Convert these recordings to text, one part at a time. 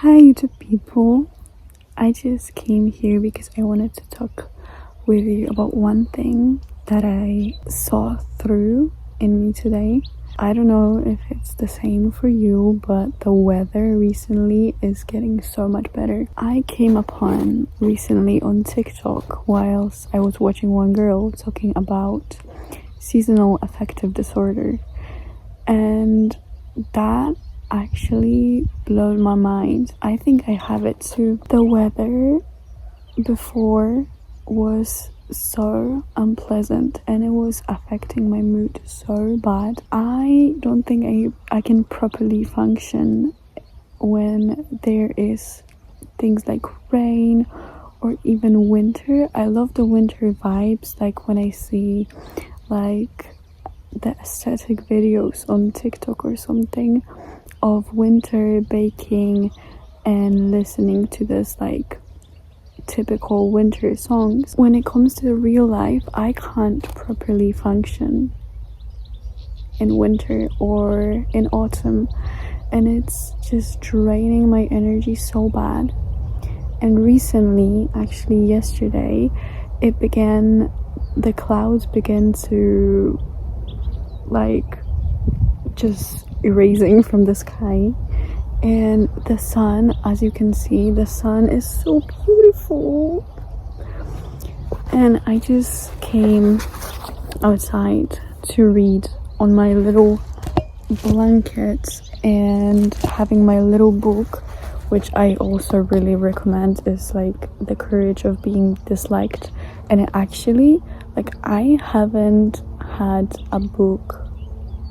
Hi YouTube people, I just came here because I wanted to talk with you about one thing that I saw through in me today. I don't know if it's the same for you, but the weather recently is getting so much better. I came upon recently on TikTok whilst I was watching one girl talking about seasonal affective disorder, and that actually blew my mind. I think I have it too. The weather before was so unpleasant and it was affecting my mood so bad. I don't think I can properly function when there is things like rain or even winter. I love the winter vibes, like when I see like the aesthetic videos on TikTok or something of winter baking and listening to this like typical winter songs. When it comes to real life, I can't properly function in winter or in autumn, and it's just draining my energy so bad. And recently, actually yesterday, the clouds began to like just erasing from the sky, and the sun, as you can see, the sun is so beautiful. And I just came outside to read on my little blanket and having my little book, which I also really recommend, is like The Courage of Being Disliked. And it actually, like, I haven't had a book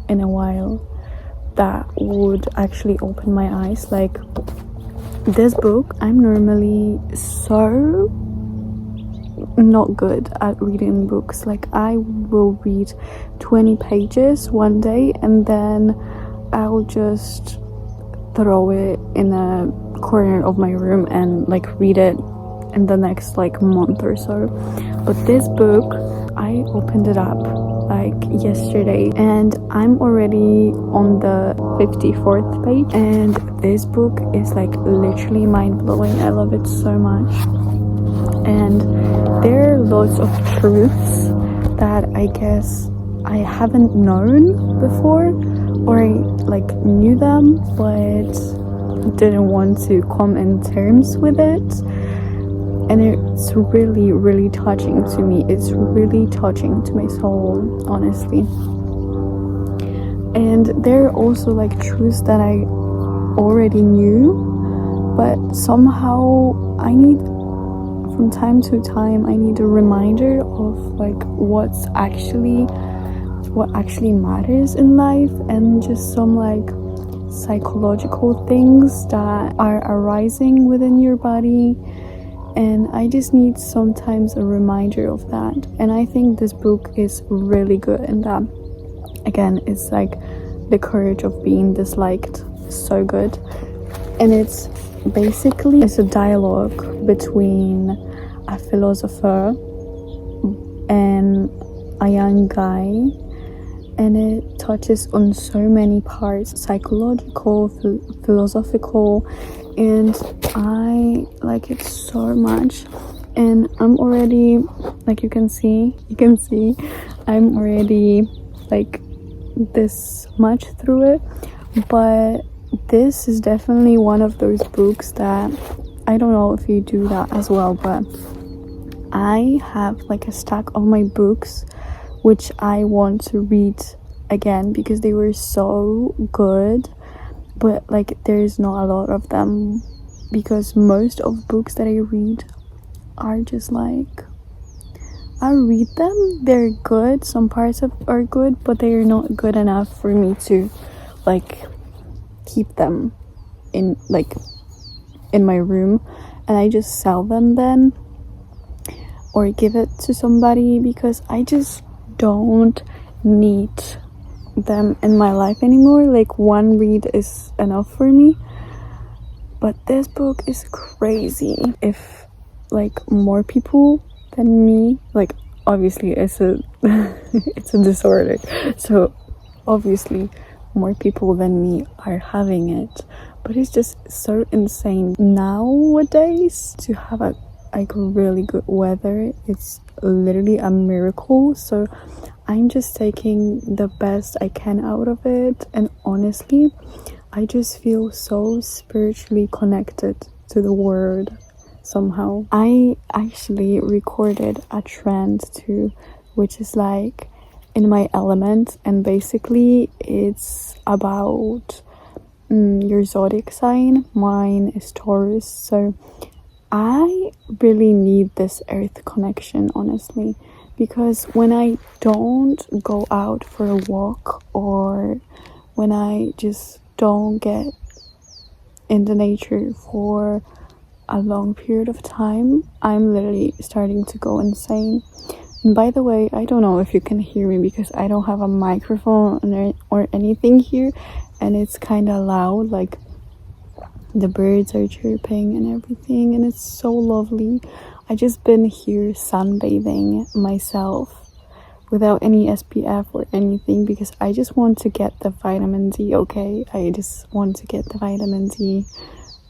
in a while that would actually open my eyes. Like this book, I'm normally so not good at reading books. Like I will read 20 pages one day and then I'll just throw it in a corner of my room and like read it in the next like month or so. But this book, I opened it up like yesterday and I'm already on the 54th page, and this book is like literally mind-blowing. I love it so much, and there are lots of truths that I guess I haven't known before, or I like knew them but didn't want to come in terms with it. And it's really, really touching to me. It's really touching to my soul, honestly. And there are also like truths that I already knew, but somehow from time to time, I need a reminder of like what actually matters in life, and just some like psychological things that are arising within your body. And I just need sometimes a reminder of that. And I think this book is really good in that. Again, it's like The Courage of Being Disliked. So good. And it's a dialogue between a philosopher and a young guy. And it touches on so many parts, psychological, philosophical, and I like it so much. And I'm already, like you can see I'm already like this much through it. But this is definitely one of those books that, I don't know if you do that as well, but I have like a stack of my books which I want to read again because they were so good, but like there's not a lot of them, because most of books that I read are just like, I read them, they're good, some parts are good, but they are not good enough for me to like keep them in my room, and I just sell them then or give it to somebody because I just don't need them in my life anymore. Like one read is enough for me. But this book is crazy. If like more people than me, like obviously it's a it's a disorder, so obviously more people than me are having it, but it's just so insane nowadays to have a like really good weather. It's literally a miracle. So I'm just taking the best I can out of it, and honestly I just feel so spiritually connected to the world somehow. I actually recorded a trend too, which is like in my element, and basically it's about your zodiac sign. Mine is Taurus, so I really need this earth connection, honestly, because when I don't go out for a walk, or when I just don't get in the nature for a long period of time, I'm literally starting to go insane. And by the way, I don't know if you can hear me because I don't have a microphone or anything here, and it's kind of loud, like the birds are chirping and everything, and it's so lovely. I just been here sunbathing myself without any SPF or anything, because I just want to get the vitamin D. Okay, I just want to get the vitamin D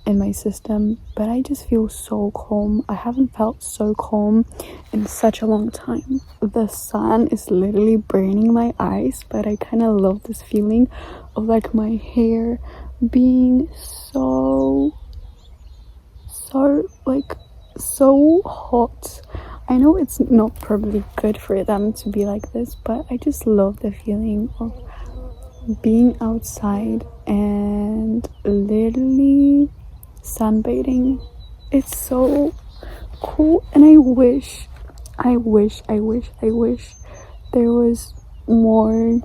in my system, but I just feel so calm. I haven't felt so calm in such a long time. The sun is literally burning my eyes, but I kind of love this feeling of like my hair being so hot. I know it's not probably good for them to be like this, but I just love the feeling of being outside and literally sunbathing. It's so cool, and I wish there was more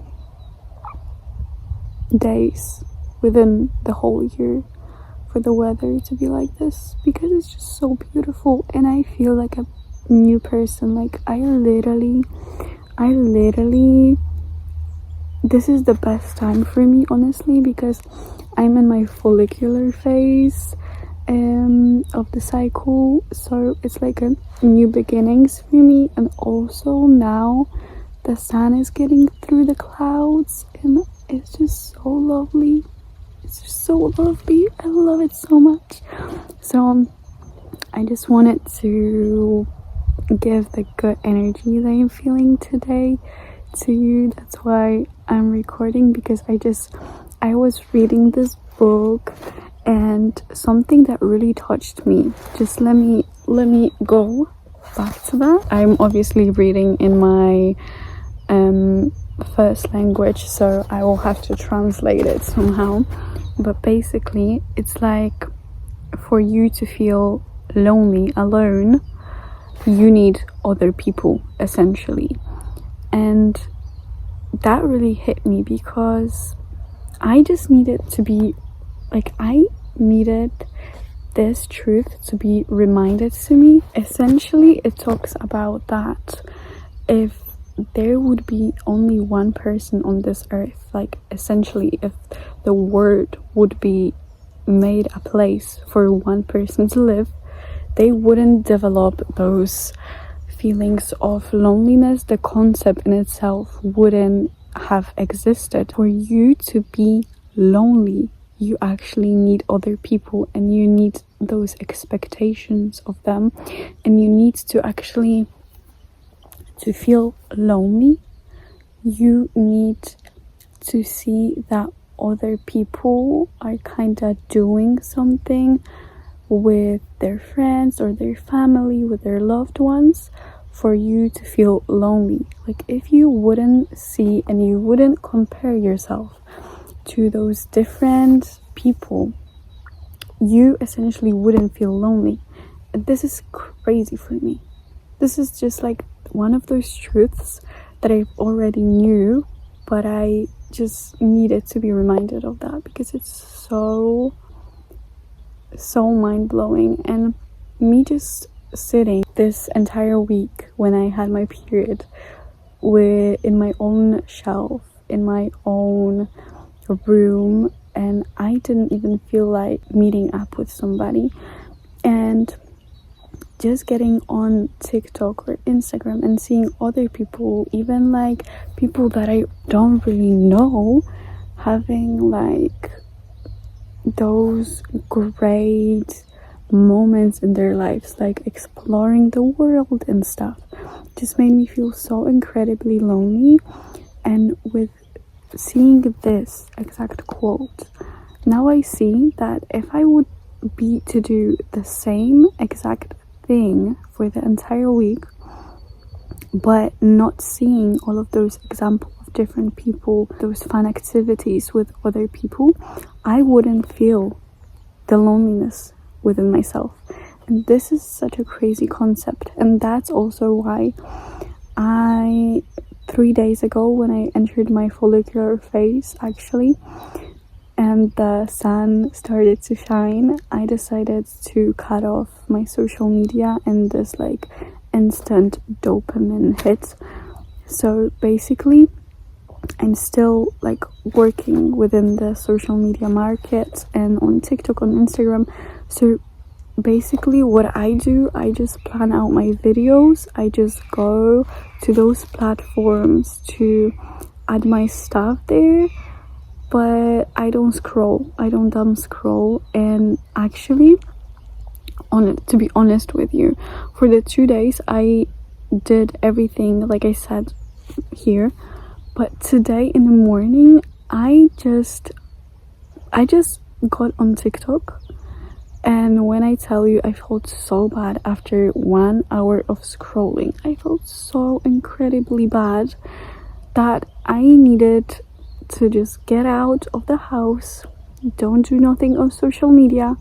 days within the whole year for the weather to be like this, because it's just so beautiful, and I feel like a new person. Like I literally this is the best time for me, honestly, because I'm in my follicular phase of the cycle, so it's like a new beginnings for me. And also now the sun is getting through the clouds, and it's just so lovely. It's just so lovely. I love it so much. So I just wanted to give the good energy that I'm feeling today to you. That's why I'm recording, because I was reading this book, and something that really touched me. Just let me go back to that. I'm obviously reading in my first language, so I will have to translate it somehow. But basically it's like, for you to feel lonely alone, you need other people, essentially. And that really hit me, because I just needed to be like, I needed this truth to be reminded to me. Essentially it talks about that if there would be only one person on this earth, like essentially if the world would be made a place for one person to live, they wouldn't develop those feelings of loneliness. The concept in itself wouldn't have existed. For you to be lonely, you actually need other people, and you need those expectations of them, and you need to actually, to feel lonely, you need to see that other people are kind of doing something with their friends or their family, with their loved ones, for you to feel lonely. Like if you wouldn't see and you wouldn't compare yourself to those different people, you essentially wouldn't feel lonely. And this is crazy for me. This is just like one of those truths that I already knew, but I just needed to be reminded of that, because it's so mind-blowing. And me just sitting this entire week when I had my period in my own shelf, in my own room, and I didn't even feel like meeting up with somebody, and just getting on TikTok or Instagram and seeing other people, even like people that I don't really know, having like those great moments in their lives, like exploring the world and stuff, just made me feel so incredibly lonely. And with seeing this exact quote, now I see that if I would be to do the same exact thing for the entire week, but not seeing all of those examples of different people, those fun activities with other people, I wouldn't feel the loneliness within myself. And this is such a crazy concept, and that's also why 3 days ago, when I entered my follicular phase actually, and the sun started to shine, I decided to cut off my social media and this like instant dopamine hit. So basically I'm still like working within the social media market and on TikTok, on Instagram. So basically what I do, I just plan out my videos. I just go to those platforms to add my stuff there, but I don't scroll, I don't dumb scroll. And actually, to be honest with you, for the 2 days I did everything like I said here, but today in the morning I just got on TikTok, and when I tell you, I felt so bad after 1 hour of scrolling. I felt so incredibly bad that I needed to just get out of the house, don't do nothing on social media,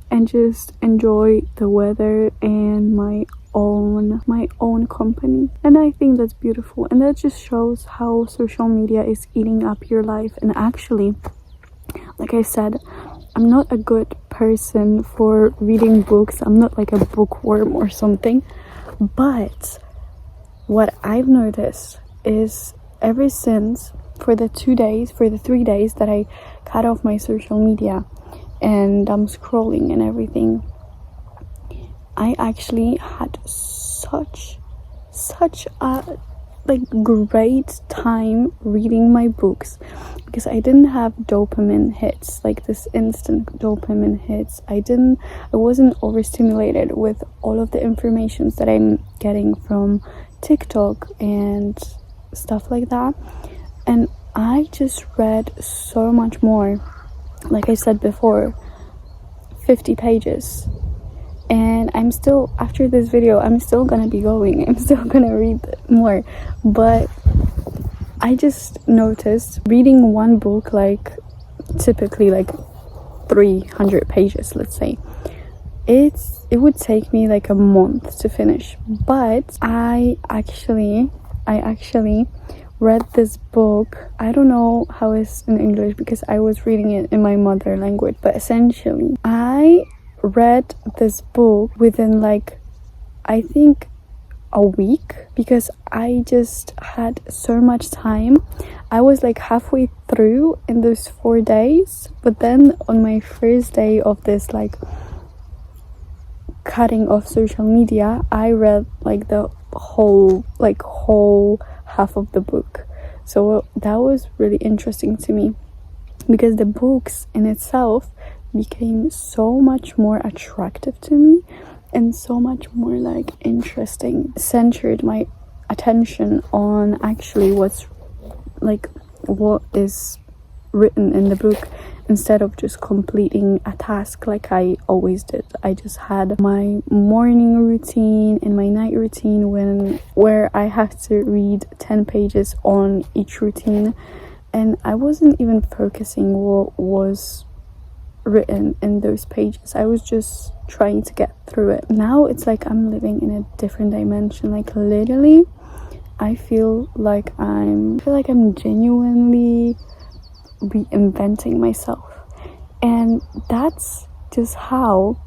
and just enjoy the weather and my own company. And I think that's beautiful, and that just shows how social media is eating up your life. And actually, like I said, I'm not a good person for reading books. I'm not like a bookworm or something, but what I've noticed is ever since, for the 3 days that I cut off my social media and I'm scrolling and everything, I actually had such a like great time reading my books, because I didn't have dopamine hits, like this instant dopamine hits. I wasn't overstimulated with all of the informations that I'm getting from TikTok and stuff like that. And I just read so much more. Like I said before, 50 pages. And I'm still, after this video, I'm still gonna be going. I'm still gonna read more. But I just noticed reading one book, like typically like 300 pages, let's say, it would take me like a month to finish. But I actually read this book. I don't know how it's in English because I was reading it in my mother language, but essentially I read this book within like, I think, a week, because I just had so much time. I was like halfway through in those 4 days, but then on my first day of this like cutting off social media, I read like the whole half of the book. So that was really interesting to me, because the books in itself became so much more attractive to me and so much more like interesting, centered my attention on actually what is written in the book, instead of just completing a task like I always did. I just had my morning routine and my night routine where I have to read 10 pages on each routine, and I wasn't even focusing what was written in those pages. I was just trying to get through it. Now it's like I'm living in a different dimension. Like literally, I feel like I'm genuinely reinventing myself. And that's just how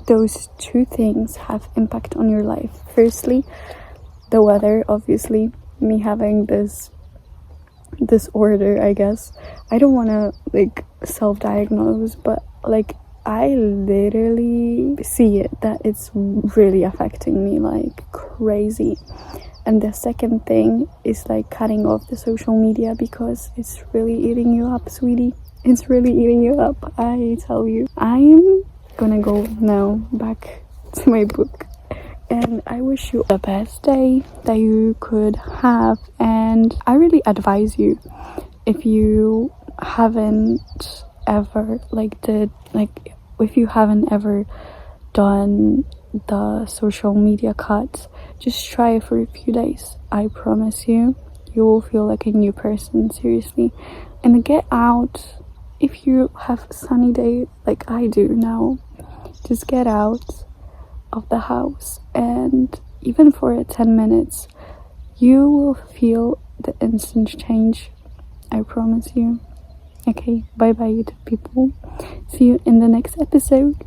those two things have impact on your life. Firstly, the weather, obviously, me having this disorder, I guess. I don't want to like self-diagnose, but like I literally see it that it's really affecting me like crazy. And the second thing is like cutting off the social media, because it's really eating you up, sweetie. It's really eating you up, I tell you. I'm gonna go now back to my book, and I wish you the best day that you could have. And I really advise you, if you haven't ever if you haven't ever done the social media cuts, just try it for a few days. I promise you, you will feel like a new person, seriously. And get out. If you have a sunny day like I do now, just get out of the house, and even for 10 minutes, you will feel the instant change. I promise you. Okay, bye bye, YouTube people. See you in the next episode.